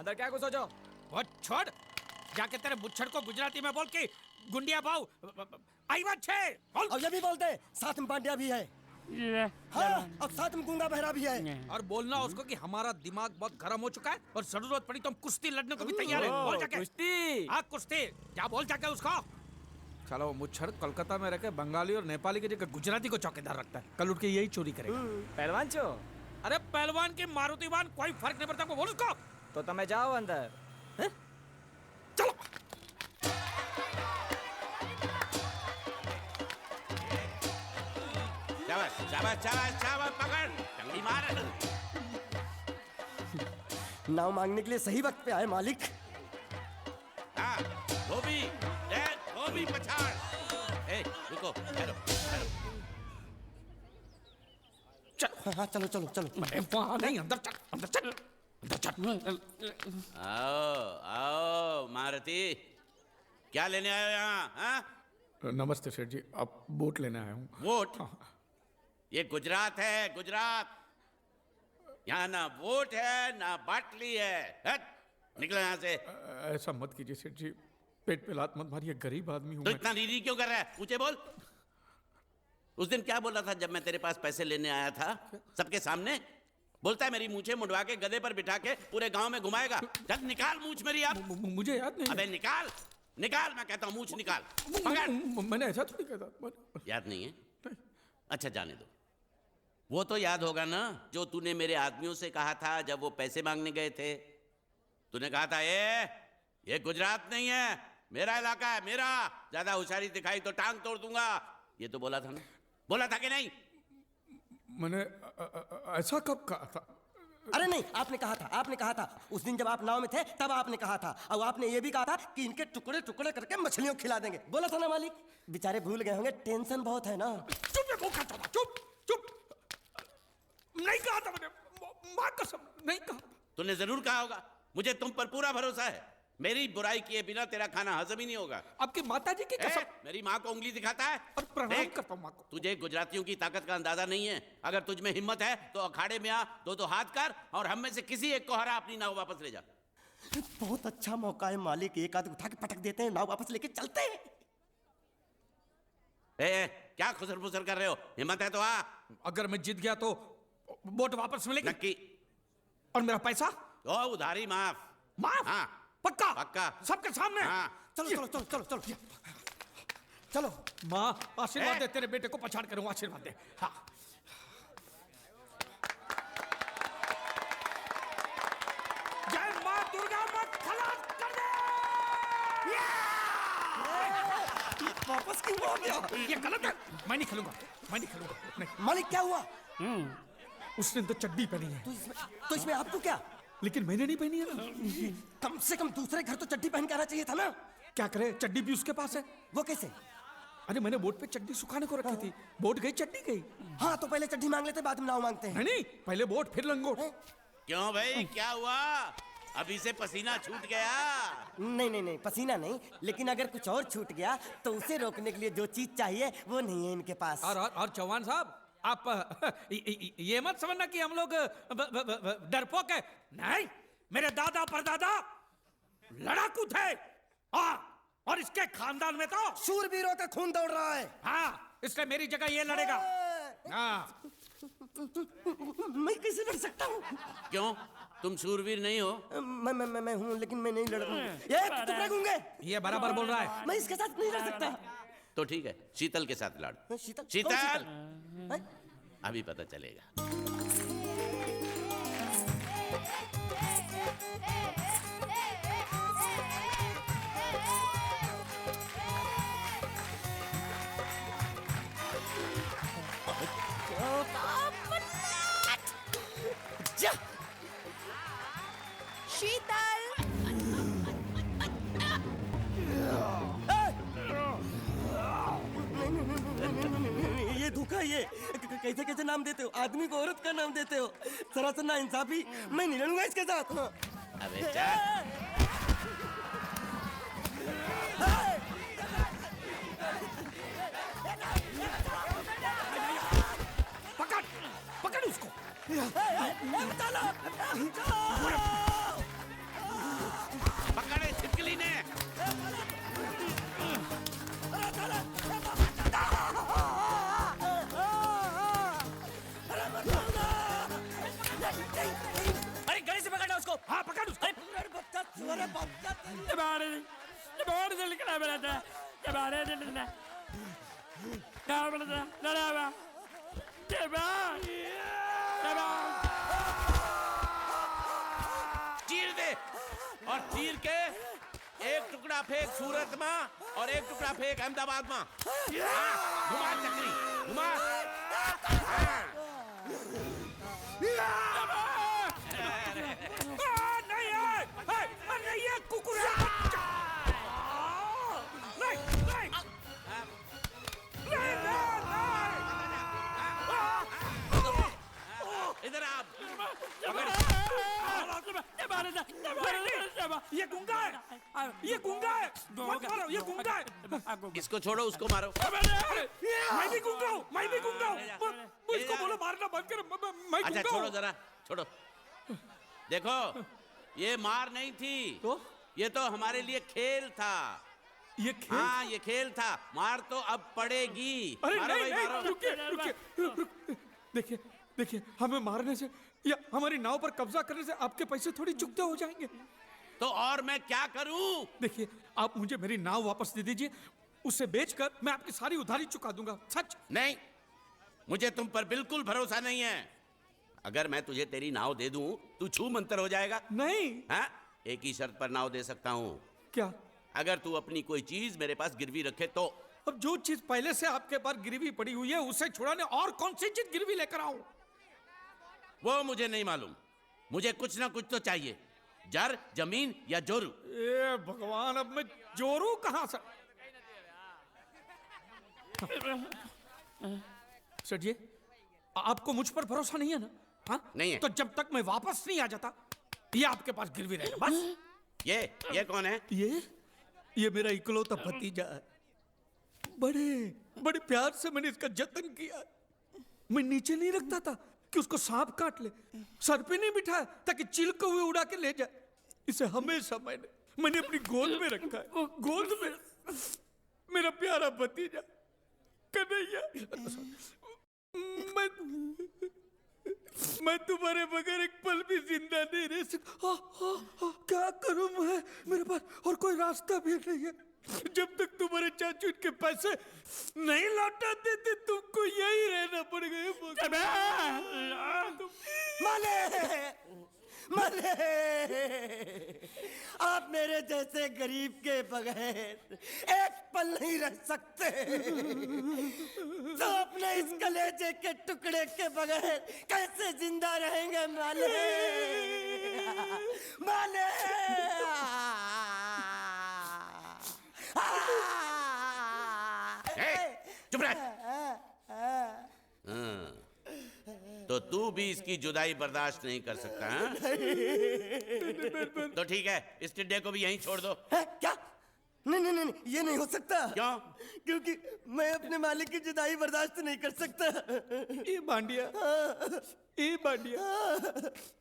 अंदर क्या घुसो जो? वो छोड़, जाके तेरे मुच्छड़ को गुजराती में बोल के गुंडिया भाव आई बात छे बोल। और ये भी बोलते हैं साथ में पांड्या भी है। हाँ, और साथ में गूंगा बहरा भी है। और बोलना उसको कि हमारा दिमाग बहुत गर्म हो चुका है और जरूरत पड़ी तो हम कुश्ती लड़ने को भी तैयार है। बोल जाके कुश्ती। हाँ कुश्ती, क्या बोल जाके उसको। चलो वो मुच्छड़ कोलकाता में रहकर बंगाली और नेपाली की जगह गुजराती को चौकीदार रखता है, कल उठ के यही चोरी करेगा। पहलवान छो? अरे पहलवान की मारुति वाहन कोई फर्क नहीं पड़ता, बोल उसको। तो તમે જાઓ અંદર। चलो शाबाश शाबाश शाबाश शाबाश, पकड़ टंगड़ी मार। नाव मांगने के लिए सही वक्त पे आए मालिक। हाँ धोबी, धोबी पछाड़। ए रुको, ठहरो ठहरो। हाँ हाँ चलो चलो चलो। वहाँ नहीं, अंदर चल, अंदर चल, अंदर चल। आओ आओ मारुति, क्या लेने आए हो यहाँ? हाँ नमस्ते सेठ जी, आप बोट लेने आया हूँ। वोट? ये गुजरात है, गुजरात। यहाँ ना वोट है ना बाटली है। हट, निकलो यहाँ से। ऐसा मत कीजिए सेठ जी, पेट पे लात मत मारिए, गरीब आदमी हूँ तो मैं। इतना रीरी क्यों कर रहा है? ऊंचे बोल। उस दिन क्या बोला था जब मैं तेरे पास पैसे लेने आया था सबके सामने? बोलता है मेरी मूछें मुंडवा के गधे पर बिठा के पूरे गांव में घुमाएगा। चल निकाल मूछ मेरी अब। मुझे याद नहीं। अबे निकाल, निकाल, मैं कहता हूँ मूछ निकाल। पकड़। मैंने ऐसा थोड़ी कहता। याद नहीं है? अच्छा जाने दो। वो तो याद होगा ना जो तूने मेरे आदमियों से कहा था जब वो पैसे मांगने गए थे। तूने कहा था ये गुजरात नहीं है, मेरा इलाका है, मेरा। ज्यादा होशियारी दिखाई तो टांग तोड़ दूंगा। ये तो बोला था ना? बोला था कि नहीं? मैंने ऐसा कब कहा था? अरे नहीं, आपने कहा था, आपने कहा था। उस दिन जब आप नाव में थे तब आपने कहा था। और आपने ये भी कहा था कि इनके टुकड़े टुकड़े करके मछलियों को खिला देंगे। बोला था ना मालिक? बेचारे भूल गए होंगे, टेंशन बहुत है ना। चुप है, भूखा था। चुप चुप। नहीं कहा था मैंने, माँ कसम नहीं कहा। तूने जरूर कहा होगा। मुझे तुम पर पूरा भरोसा है। मेरी बुराई किए बिना तेरा खाना हजम ही नहीं होगा। आपकी माता जी की कसम। मेरी माँ को उंगली दिखाता है और प्रणाम देख, करता हूँ माँ को। तुझे गुजरातियों की ताकत का अंदाजा नहीं है। अगर तुझ में हिम्मत है तो अखाड़े में आ, दो हाथ कर और हम में से किसी एक को हरा, अपनी नाव वापस ले जा। बहुत अच्छा मौका है मालिक, एक आध उठा के पटक देते हैं, नाव वापस लेके चलते हैं। क्या खुसर फुसर कर रहे हो? हिम्मत है तो आ। अगर मैं जीत गया तो बोट वापस मिलेगी? नक्की। और मेरा पैसा? ओ उधारी माफ। माफ? हाँ पक्का? पक्का। सबके सामने? हाँ। चलो चलो चलो चलो चलो चलो। माँ आशीर्वाद दे, तेरे बेटे को पछाड़ करूँ, आशीर्वाद दे। हाँ जय माँ दुर्गा, मत खलास कर दे। वापस क्यों हो गया? ये गलत है, मैं नहीं खेलूंगा, मैं नहीं खेलूंगा। नहीं, मालिक क्या हुआ? उसने तो चड्डी पहनी है। तो इसमें आपको क्या? लेकिन मैंने नहीं पहनी है ना। कम से कम दूसरे घर तो चड्डी पहन के आना चाहिए था ना। क्या करे, चड्डी भी उसके पास है। वो कैसे? अरे मैंने बोट पे चड्डी सुखाने को रखी थी, बोट गई चड्डी गई। हाँ तो पहले चड्डी मांग लेते, बाद में नाव मांगते हैं। नहीं, पहले बोट फिर लंगोट। क्यों भाई, क्या हुआ? अभी से पसीना छूट गया? नहीं नहीं नहीं, पसीना नहीं, लेकिन अगर कुछ और छूट गया तो उसे रोकने के लिए जो चीज चाहिए वो नहीं है इनके पास। और चौहान साहब, आप ये मत समझना कि हम लोग डरपोक है। नहीं, मेरे दादा परदादा लड़ाकू थे। और इसके खानदान में तो शूरवीरों का खून दौड़ रहा है। हाँ, इसलिए मेरी जगह ये लड़ेगा। हाँ। मैं कैसे लड़ सकता हूँ? क्यों, तुम शूरवीर नहीं हो? मैं हूँ, लेकिन मैं नहीं लड़ूंगा। ये टुकड़े गूंगे। ये बराबर बोल रहा है। मैं इसके साथ नहीं लड़ सकता। तो ठीक है, शीतल के साथ लड़। शीतल? शीतल, कौन शीतल? अभी पता चलेगा। जा। शीतल, ये धोखा, ये कैसे कैसे नाम देते हो? आदमी को औरत का नाम देते हो, सरासर ना इंसाफी। मैं नहीं लड़ूंगा इसके साथ। अबे जा। पकड़, पकड़ उसको। अरे गले से पकड़ना उसको। हाँ पकड़ उसको। अरे बच्चा चोर है बच्चा। बाहर से निकला मेरा था, बाहर से निकला, क्या बोला था, लड़ा हुआ, चीर दे और चीर के एक टुकड़ा फेंक सूरत में और एक टुकड़ा फेंक अहमदाबाद में। हाँ, घुमा चक्री घुमा। नहीं है कुकुर नहीं इधर आप ये गुंगा है, ये गुंगा है, मत मारो, ये गुंगा है। इसको छोड़ो उसको मारो। मैं भी गुंगा हूँ, मैं भी गुंगा हूँ। इसको बोलो मारना बंद कर, मैं अच्छा गुंगा छोड़ो हूँ। जरा छोड़ो। देखो ये मार नहीं थी, तो ये तो हमारे लिए खेल था। ये खेल? हाँ ये खेल था, मार तो अब पड़ेगी। अरे मारो नहीं भाई, नहीं, मारो। रुकिए रुकिए, देखिए देखिए, हमें मारने से या हमारी नाव पर कब्जा करने से आपके पैसे थोड़ी चुकते हो जाएंगे। तो और मैं क्या करूं? देखिए आप मुझे मेरी नाव वापस दे दीजिए, उसे बेचकर मैं आपकी सारी उधारी चुका दूंगा। सच नहीं, मुझे तुम पर बिल्कुल भरोसा नहीं है। अगर मैं तुझे तेरी नाव दे दूं, तू छू मंतर हो जाएगा। नहीं। हाँ? एक ही शर्त पर नाव दे सकता हूं। क्या? अगर तू अपनी कोई चीज मेरे पास गिरवी रखे तो। अब जो चीज पहले से आपके पास गिरवी पड़ी हुई है उसे छुड़ाने और कौन सी चीज गिरवी लेकर आऊं? वो मुझे नहीं मालूम, मुझे कुछ ना कुछ तो चाहिए। जर, जमीन या जोरू। ए भगवान, अब मैं जोरू कहां से? सर जी, आपको मुझ पर भरोसा नहीं है ना? हाँ? नहीं है। तो जब तक मैं वापस नहीं आ जाता ये आपके पास गिरवी रहेगा बस। ये कौन है? ये मेरा इकलौता भतीजा है। बड़े बड़े प्यार से मैंने इसका जतन किया। मैं नीचे नहीं रखता था कि उसको सांप काट ले, सर पे नहीं बिठाया ताकि चिल को हुए उड़ा के ले जाए। इसे हमेशा मैंने अपनी गोद में रखा है। गोद में मेरा प्यारा भतीजा कन्हैया। मैं तुम्हारे बगैर एक पल भी जिंदा नहीं रह सकता। क्या करूं मैं? मेरे पास और कोई रास्ता भी नहीं है। जब तक तुम्हारे चाचू इनके पैसे नहीं लौटा देते तुमको यही रहना पड़ेगा। माले माले, आप मेरे जैसे गरीब के बगैर एक पल नहीं रह सकते। तो अपने इस कलेजे के टुकड़े के बगैर कैसे जिंदा रहेंगे माले? माले चुप रह। तो तू भी इसकी जुदाई बर्दाश्त नहीं कर सकता हाँ? तो ठीक है, इस टिड्डे को भी यहीं छोड़ दो। क्या? नहीं नहीं नहीं, ये नहीं हो सकता। क्यों? क्योंकि मैं अपने मालिक की जुदाई बर्दाश्त नहीं कर सकता। ए बांडिया,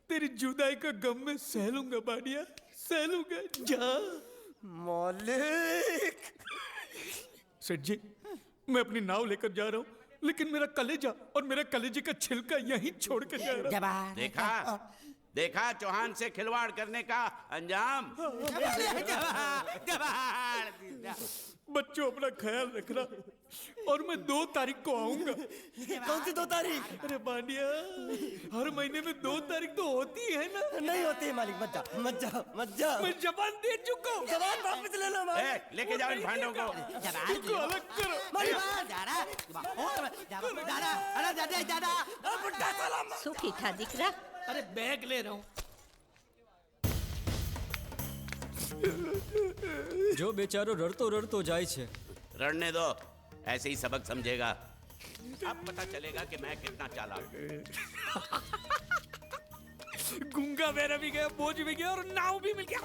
तेरी जुदाई का गम में सह लूंगा बांडिया, सह लूंगा। जा मालिक। सेठ जी, मैं अपनी नाव लेकर जा रहा हूँ, लेकिन मेरा कलेजा और मेरे कलेजे का छिलका यहीं छोड़ के जा रहा हूँ। देखा चौहान से खिलवाड़ करने का अंजाम। बच्चों अपना ख्याल रखना और मैं 2 तारीख को आऊंगा। कौन सी 2 तारीख? अरे बांडिया, हर महीने में 2 तारीख तो होती है ना? नहीं होती है मालिक, मत जाओ मत जाओ मत जाओ। मैं जबान दे चुका हूँ। जवान वापस ले लो मालिक। लेके जाओ इन भांडों को। इनको अलग करो। सुखी था दिकरा। अरे बैग ले रहा हूँ। जो बेचारो रड़तो रड़तो जाए छे। रड़ने दो, ऐसे ही सबक समझेगा। अब पता चलेगा कि मैं कितना चालाक हूं। गुंगा मेरा भी गया, बोझ भी गया और नाव भी मिल गया।